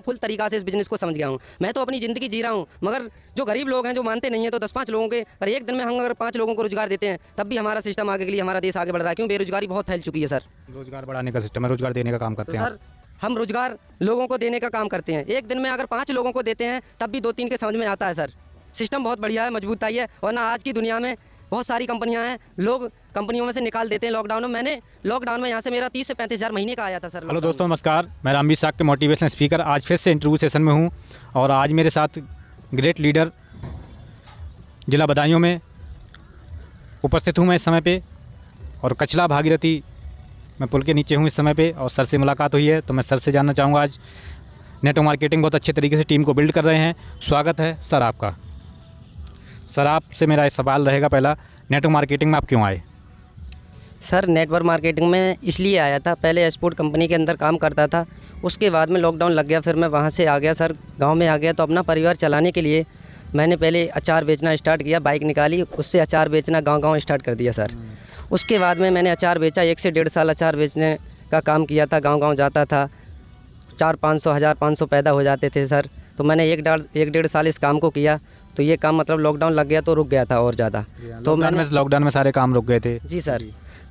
Full तरीका से इस बिज़नेस को समझ गया हूँ। मैं तो अपनी ज़िंदगी जी रहा हूँ, मगर जो गरीब लोग हैं जो मानते नहीं हैं, तो 10-5 लोगों के और एक दिन में हम अगर 5 लोगों को रोजगार देते हैं तब भी हमारा सिस्टम आगे के लिए, हमारा देश आगे बढ़ रहा है। क्यों? बेरोजगारी बहुत फैल चुकी है सर। रोजगार बढ़ाने का सिस्टम है, रोजगार देने का काम करते हैं सर हम रोजगार लोगों को देने का काम करते हैं। एक दिन में अगर 5 लोगों को देते हैं तब भी 2-3 के समझ में आता है सर। सिस्टम बहुत बढ़िया है, मजबूताई है। और ना आज की दुनिया में बहुत सारी कंपनियां हैं, लोग कंपनियों में से निकाल देते हैं लॉकडाउन में। मैंने लॉकडाउन में यहाँ से मेरा 30 से 35 हज़ार महीने का आया था सर। हेलो दोस्तों, नमस्कार। मैं रामवीर साग के मोटिवेशनल स्पीकर आज फिर से इंटरव्यू सेशन में हूँ और आज मेरे साथ ग्रेट लीडर जिला बदायूं में उपस्थित हूँ मैं इस समय पे। और कचला भागीरथी मैं पुल के नीचे हूँ इस समय पे और सर से मुलाकात हुई है, तो मैं सर से जानना चाहूँगा आज नेटवर्क मार्केटिंग बहुत अच्छे तरीके से टीम को बिल्ड कर रहे हैं। स्वागत है सर आपका। सर आपसे मेरा एक सवाल रहेगा पहला, नेटवर्क मार्केटिंग में आप क्यों आए? सर नेटवर्क मार्केटिंग में इसलिए आया था, पहले एक्सपोर्ट कंपनी के अंदर काम करता था, उसके बाद में लॉकडाउन लग गया, फिर मैं वहाँ से आ गया सर, गांव में आ गया। तो अपना परिवार चलाने के लिए मैंने पहले अचार बेचना स्टार्ट किया, बाइक निकाली, उससे अचार बेचना गांव-गांव स्टार्ट कर दिया सर। उसके बाद में मैंने अचार बेचा, 1 से 1.5 साल अचार बेचने का काम किया था, गाँव-गाँव जाता था, 400-500 1,000-500 पैदा हो जाते थे सर। तो मैंने 1-1.5 साल इस काम को किया, तो ये काम मतलब लॉकडाउन लग गया तो रुक गया था और ज़्यादा। तो मैंने लॉकडाउन में सारे काम रुक गए थे जी सर।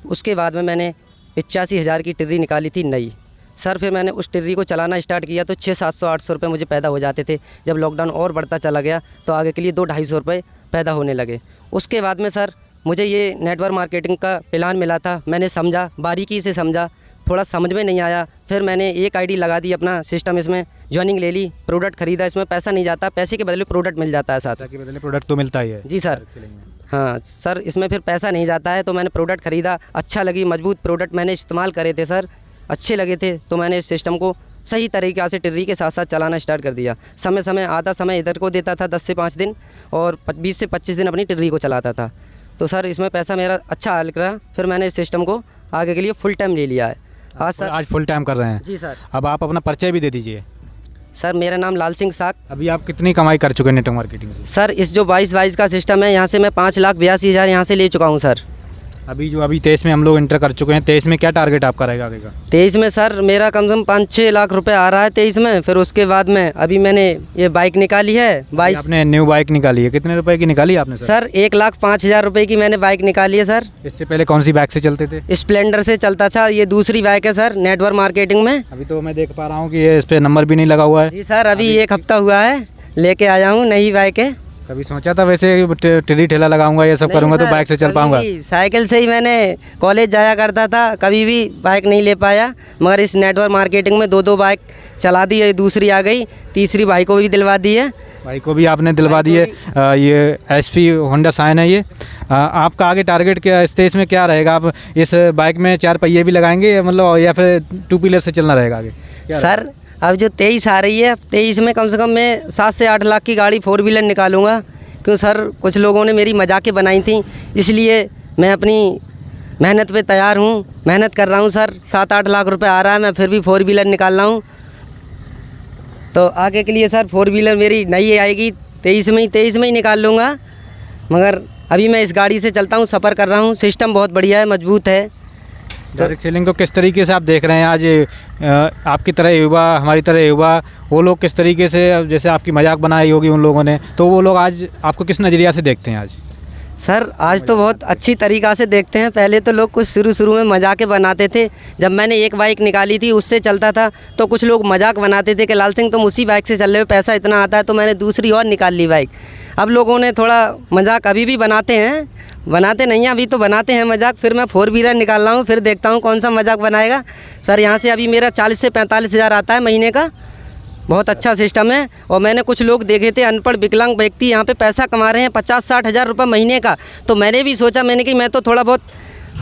उसके बाद में मैंने 85,000 की टिर्री निकाली थी नई सर। फिर मैंने उस टिर्री को चलाना स्टार्ट किया तो 600-700-800 रुपये मुझे पैदा हो जाते थे। जब लॉकडाउन और बढ़ता चला गया तो आगे के लिए 200-250 रुपये पैदा होने लगे। उसके बाद में सर मुझे ये नेटवर्क मार्केटिंग का प्लान मिला था, मैंने समझा, बारीकी से समझा, थोड़ा समझ में नहीं आया, फिर मैंने एक आईडी लगा दी, अपना सिस्टम इसमें ज्वाइनिंग ले ली, प्रोडक्ट खरीदा। इसमें पैसा नहीं जाता, पैसे के बदले प्रोडक्ट मिल जाता है साथ। पैसे के बदले प्रोडक्ट तो मिलता ही है जी सर। हाँ सर, इसमें फिर पैसा नहीं जाता है। तो मैंने प्रोडक्ट ख़रीदा, अच्छा लगी, मजबूत प्रोडक्ट मैंने इस्तेमाल करे थे सर, अच्छे लगे थे। तो मैंने इस सिस्टम को सही तरीक़े से टिर्री के साथ साथ चलाना स्टार्ट कर दिया। समय आधा समय इधर को देता था 10 से 5 दिन और 20 से 25 दिन अपनी टिर्री को चलाता था। तो सर इसमें पैसा मेरा अच्छा लग रहा, फिर मैंने इस सिस्टम को आगे के लिए फुल टाइम ले लिया है। आज फुल टाइम कर रहे हैं? जी सर। अब आप अपना परिचय भी दे दीजिए। सर मेरा नाम लाल सिंह साग। अभी आप कितनी कमाई कर चुके हैं नेटवर्क मार्केटिंग से? सर इस जो 22 का सिस्टम है, यहाँ से मैं 5,82,000 यहाँ से ले चुका हूँ सर। अभी 23 में हम लोग इंटर कर चुके हैं, 23 में क्या टारगेट आपका रहेगा आगे का? 23 में सर मेरा कम से कम 5-6 लाख रुपए आ रहा है 23 में। फिर उसके बाद में अभी मैंने ये बाइक निकाली है। आपने न्यू बाइक निकाली है, कितने रुपए की निकाली आपने? सर 1,05,000 रुपये की मैंने बाइक निकाली है सर। इससे पहले कौन सी बाइक से चलते थे? स्प्लेंडर से चलता था, ये दूसरी बाइक है सर नेटवर्क मार्केटिंग में। अभी तो मैं देख पा रहा हूँ कि ये इस पर नंबर भी नहीं लगा हुआ है। जी सर, अभी 1 हफ्ता हुआ है, लेके आया हूँ, नई बाइक है। कभी सोचा था वैसे टिर्री ठेला लगाऊंगा, ये सब करूंगा तो बाइक से चल पाऊंगा? साइकिल से ही मैंने कॉलेज जाया करता था, कभी भी बाइक नहीं ले पाया। मगर इस नेटवर्क मार्केटिंग में 2 बाइक चला दी है, दूसरी आ गई, तीसरी भाई को भी दिलवा दी है। भाई को भी आपने दिलवा दी है। ये HP होंडा शाइन है ये। आपका आगे टारगेट क्या स्टेज में क्या रहेगा? आप इस बाइक में 4 पहिए भी लगाएंगे मतलब, या फिर 2 व्हीलर से चलना रहेगा आगे? सर अब जो 23 आ रही है, 23 में कम से कम मैं 7 से 8 लाख की गाड़ी 4 व्हीलर निकालूंगा। क्यों सर, कुछ लोगों ने मेरी मजाकें बनाई थी, इसलिए मैं अपनी मेहनत पे तैयार हूँ, मेहनत कर रहा हूँ सर। 7-8 लाख रुपए आ रहा है, मैं फिर भी 4 व्हीलर निकाल रहा हूँ। तो आगे के लिए सर 4 व्हीलर मेरी नई आएगी 23 में ही निकाल लूँगा। मगर अभी मैं इस गाड़ी से चलता हूँ, सफ़र कर रहा हूँ, सिस्टम बहुत बढ़िया है, मजबूत है। डायरेक्ट सेलिंग को किस तरीके से आप देख रहे हैं आज? आपकी तरह युवा, हमारी तरह युवा, वो लोग किस तरीके से, जैसे आपकी मजाक बनाई होगी उन लोगों ने, तो वो लोग आज आपको किस नज़रिया से देखते हैं आज? सर आज तो बहुत अच्छी तरीक़ा से देखते हैं। पहले तो लोग कुछ शुरू में मजाकें बनाते थे। जब मैंने एक बाइक निकाली थी, उससे चलता था, तो कुछ लोग मजाक बनाते थे कि लाल सिंह तुम उसी बाइक से चल रहे हो, पैसा इतना आता है। तो मैंने दूसरी और निकाल ली बाइक। अब लोगों ने थोड़ा मजाक अभी भी बनाते हैं, बनाते नहीं हैं, अभी तो बनाते हैं मजाक। फिर मैं 4 व्हीलर निकाल रहा हूँ, फिर देखता हूँ कौन सा मजाक बनाएगा। सर यहाँ से अभी मेरा 40 से 45 हज़ार आता है महीने का, बहुत अच्छा सिस्टम है। और मैंने कुछ लोग देखे थे, अनपढ़ विकलांग व्यक्ति यहाँ पे पैसा कमा रहे हैं 50-60 हज़ार रुपये महीने का। तो मैंने भी सोचा, मैंने कि मैं तो थोड़ा बहुत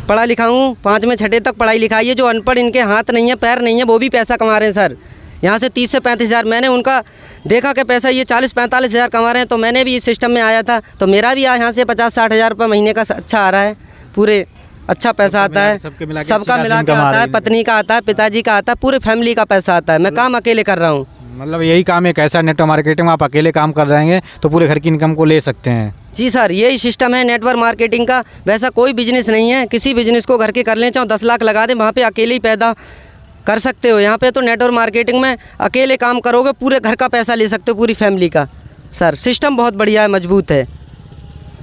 पढ़ा लिखा हूँ, 5वीं 6वीं तक पढ़ाई लिखाई है, जो अनपढ़, इनके हाथ नहीं है, पैर नहीं है, वो भी पैसा कमा रहे हैं सर। यहाँ से 30 से 35 हज़ार मैंने उनका देखा कि पैसा ये 40-45 हज़ार कमा रहे हैं। तो मैंने भी इस सिस्टम में आया था, तो मेरा भी यहाँ से 50-60 हज़ार रुपये महीने का अच्छा आ रहा है, पूरे अच्छा पैसा आता है, सबका मिला के आता है, पत्नी का आता है, पिताजी का आता है, पूरे फैमिली का पैसा आता है। मैं काम अकेले कर रहा हूँ। मतलब यही काम एक ऐसा नेटवर्क मार्केटिंग में आप अकेले काम कर रहेंगे तो पूरे घर की इनकम को ले सकते हैं। जी सर, यही सिस्टम है नेटवर्क मार्केटिंग का। वैसा कोई बिजनेस नहीं है, किसी बिजनेस को घर के कर लें, चाहे 10 लाख लगा दें, वहाँ पे अकेले ही पैदा कर सकते हो। यहाँ पे तो नेटवर्क मार्केटिंग में अकेले काम करोगे पूरे घर का पैसा ले सकते हो, पूरी फैमिली का। सर सिस्टम बहुत बढ़िया है, मजबूत है।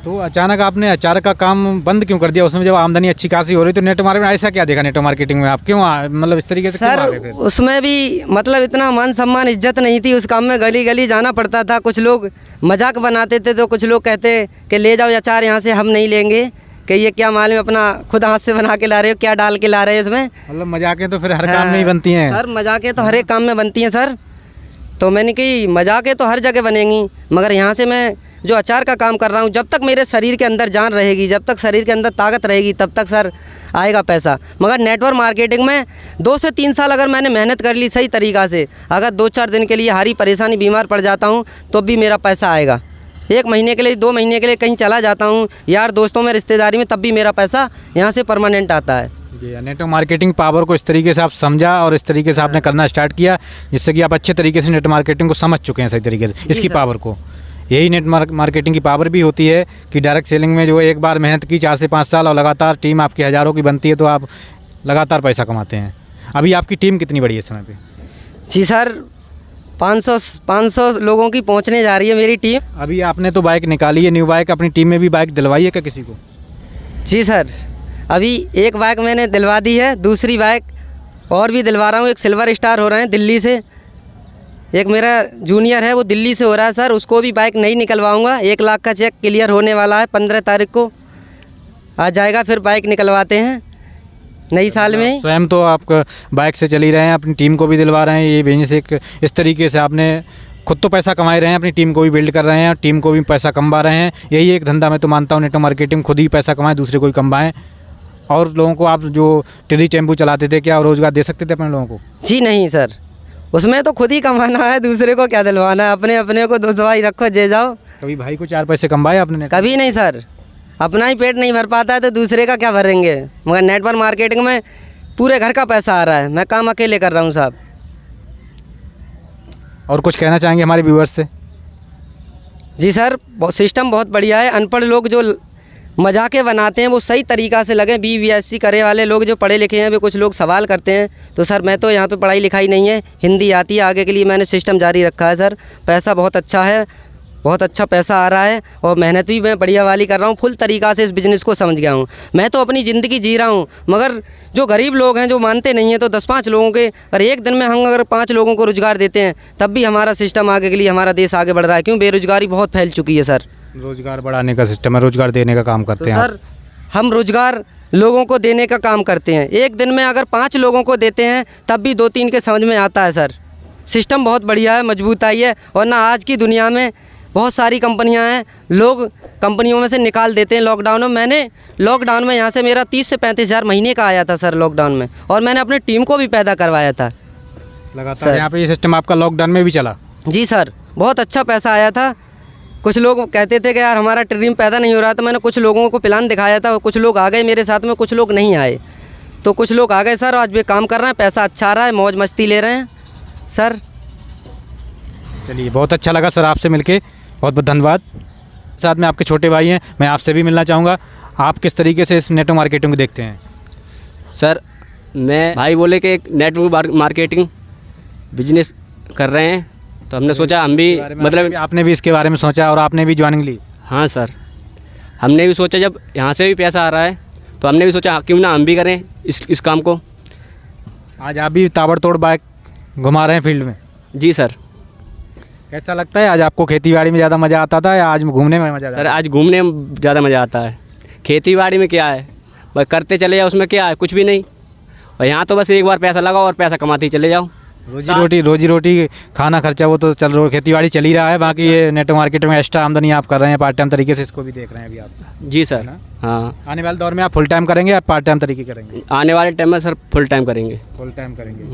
तो अचानक आपने अचार का काम बंद क्यों कर दिया? उसमें जब आमदनी अच्छी खासी हो रही तो नेटवर्क मार्केटिंग में ऐसा क्या देखा? नेटवर्क मार्केटिंग में आप क्यों मतलब इस तरीके से क्यों आ गए सर फिर? उसमें भी मतलब इतना मान सम्मान इज्जत नहीं थी उस काम में, गली गली जाना पड़ता था। कुछ लोग मजाक बनाते थे तो कुछ लोग कहते कि ले जाओ अचार यहाँ से, हम नहीं लेंगे, कि ये क्या मालूम अपना खुद हाथ से बना के ला रहे हो, क्या डाल के ला रहे हो इसमें। मतलब मजाकें तो फिर हर काम में ही बनती हैं सर मजाकें तो हर एक काम में बनती हैं सर। तो मैंने कही मजाकें तो हर जगह बनेंगी, मगर यहाँ से मैं जो अचार का काम कर रहा हूँ, जब तक मेरे शरीर के अंदर जान रहेगी, जब तक शरीर के अंदर ताकत रहेगी, तब तक सर आएगा पैसा। मगर नेटवर्क मार्केटिंग में 2 से 3 साल अगर मैंने मेहनत कर ली सही तरीक़ा से, अगर 2-4 दिन के लिए हारी परेशानी बीमार पड़ जाता हूँ तो भी मेरा पैसा आएगा। 1 महीने के लिए 2 महीने के लिए कहीं चला जाता हूँ यार दोस्तों में रिश्तेदारी में, तब भी मेरा पैसा यहाँ से परमानेंट आता है। जी, नेटवर्क मार्केटिंग पावर को इस तरीके से आप समझा और इस तरीके से आपने करना स्टार्ट किया जिससे कि आप अच्छे तरीके से नेटवर्क मार्केटिंग को समझ चुके हैं सही तरीके से, इसकी पावर को। यही नेटवर्क मार्केटिंग की पावर भी होती है कि डायरेक्ट सेलिंग में जो एक बार मेहनत की 4 से 5 साल और लगातार टीम आपकी हज़ारों की बनती है तो आप लगातार पैसा कमाते हैं। अभी आपकी टीम कितनी बड़ी है इस समय पे? जी सर 500 लोगों की पहुंचने जा रही है मेरी टीम। अभी आपने तो बाइक निकाली है, न्यू बाइक, अपनी टीम में भी बाइक दिलवाई है क्या किसी को? जी सर अभी एक बाइक मैंने दिलवा दी है, दूसरी बाइक और भी दिलवा रहा हूँ। एक सिल्वर स्टार हो रहे हैं दिल्ली से, एक मेरा जूनियर है वो दिल्ली से हो रहा है सर, उसको भी बाइक नहीं निकलवाऊँगा। 1 लाख का चेक क्लियर होने वाला है, 15 तारीख को आ जाएगा, फिर बाइक निकलवाते हैं नई साल में। स्वयं तो आप बाइक से चल ही रहे हैं, अपनी टीम को भी दिलवा रहे हैं। ये बिजनेस एक इस तरीके से आपने खुद तो पैसा कमा रहे हैं, अपनी टीम को भी बिल्ड कर रहे हैं, टीम को भी पैसा कमा रहे हैं। यही एक धंधा मैं तो मानता हूँ नेटवर्क मार्केटिंग, खुद ही पैसा कमाएं, दूसरे को ही कमाएं। और लोगों को आप जो टेली टेम्पू चलाते थे, क्या रोज़गार दे सकते थे अपने लोगों को? जी नहीं सर, उसमें तो खुद ही कमाना है, दूसरे को क्या दिलवाना है। अपने अपने को 2 सवाई रखो, जे जाओ। कभी भाई को 4 पैसे कमाए आपने? कभी नहीं सर, अपना ही पेट नहीं भर पाता है तो दूसरे का क्या भरेंगे। मगर नेटवर्क मार्केटिंग में पूरे घर का पैसा आ रहा है, मैं काम अकेले कर रहा हूँ साहब। और कुछ कहना चाहेंगे हमारे व्यूअर्स से? जी सर सिस्टम बहुत बढ़िया है। अनपढ़ लोग जो मजाके बनाते हैं वो सही तरीक़ा से लगे। BBSC करे वाले लोग जो पढ़े लिखे हैं, वे कुछ लोग सवाल करते हैं तो सर मैं तो यहाँ पे पढ़ाई लिखाई नहीं है, हिंदी आती है, आगे के लिए मैंने सिस्टम जारी रखा है सर। पैसा बहुत अच्छा है, बहुत अच्छा पैसा आ रहा है और मेहनत भी मैं बढ़िया वाली कर रहा हूँ। फुल तरीक़ा से इस बिज़नेस को समझ गया हूँ। मैं तो अपनी ज़िंदगी जी रहा हूँ, मगर जो गरीब लोग हैं जो मानते नहीं हैं, तो 10-5 लोगों के और एक दिन में हम अगर 5 लोगों को रोज़गार देते हैं तब भी हमारा सिस्टम आगे के लिए, हमारा देश आगे बढ़ रहा है। क्यों? बेरोज़गारी बहुत फैल चुकी है सर। रोज़गार बढ़ाने का सिस्टम है, रोज़गार देने का काम करते हैं सर हम रोज़गार लोगों को देने का काम करते हैं। एक दिन में अगर 5 लोगों को देते हैं तब भी 2-3 के समझ में आता है सर। सिस्टम बहुत बढ़िया है, मजबूताई है। और ना आज की दुनिया में बहुत सारी कंपनियां हैं, लोग कंपनियों में से निकाल देते हैं। लॉकडाउन में मैंने लॉकडाउन में यहाँ से मेरा 30 से 35 हज़ार महीने का आया था सर लॉकडाउन में, और मैंने अपनी टीम को भी पैदा करवाया था लगातार। यहाँ पे ये सिस्टम आपका लॉकडाउन में भी चला? जी सर बहुत अच्छा पैसा आया था। कुछ लोग कहते थे कि यार हमारा टीम पैदा नहीं हो रहा, तो मैंने कुछ लोगों को प्लान दिखाया था, कुछ लोग आ गए मेरे साथ में, कुछ लोग नहीं आए, तो कुछ लोग आ गए सर। आज भी काम कर रहे हैं, पैसा अच्छा आ रहा है, मौज मस्ती ले रहे हैं सर। चलिए बहुत अच्छा लगा सर आपसे मिलके, बहुत बहुत धन्यवाद। साथ में आपके छोटे भाई हैं, मैं आपसे भी मिलना चाहूँगा। आप किस तरीके से इस नेटवर्क मार्केटिंग को देखते हैं? सर मैं भाई बोले कि एक नेटवर्क मार्केटिंग बिजनेस कर रहे हैं, तो हमने सोचा हम भी मतलब आपने भी इसके बारे में सोचा और आपने भी ज्वाइनिंग ली? हाँ सर, हमने भी सोचा जब यहाँ से भी पैसा आ रहा है तो हमने भी सोचा क्यों ना हम भी करें इस काम को। आज आप भी ताबड़तोड़ बाइक घुमा रहे हैं फील्ड में? जी सर। कैसा लगता है? आज आपको खेती बाड़ी में ज़्यादा मज़ा आता था या आज घूमने में मज़ा? सर आज घूमने में ज़्यादा मज़ा आता है। खेती बाड़ी में क्या है, बस करते चले जाओ, उसमें क्या है, कुछ भी नहीं। और यहाँ तो बस एक बार पैसा लगाओ और पैसा कमाते ही चले जाओ। रोजी रोटी खाना खर्चा वो तो चल रहा है, खेती बाड़ी चल ही रहा है। बाकी ये नेटवर्क मार्केट में एक्स्ट्रा आमदनी आप कर रहे हैं पार्ट टाइम तरीके से, इसको भी देख रहे हैं अभी आप? जी सर। हाँ, आने वाले दौर में आप फुल टाइम करेंगे या पार्ट टाइम तरीके करेंगे? आने वाले टाइम में सर फुल टाइम करेंगे। फुल टाइम करेंगे।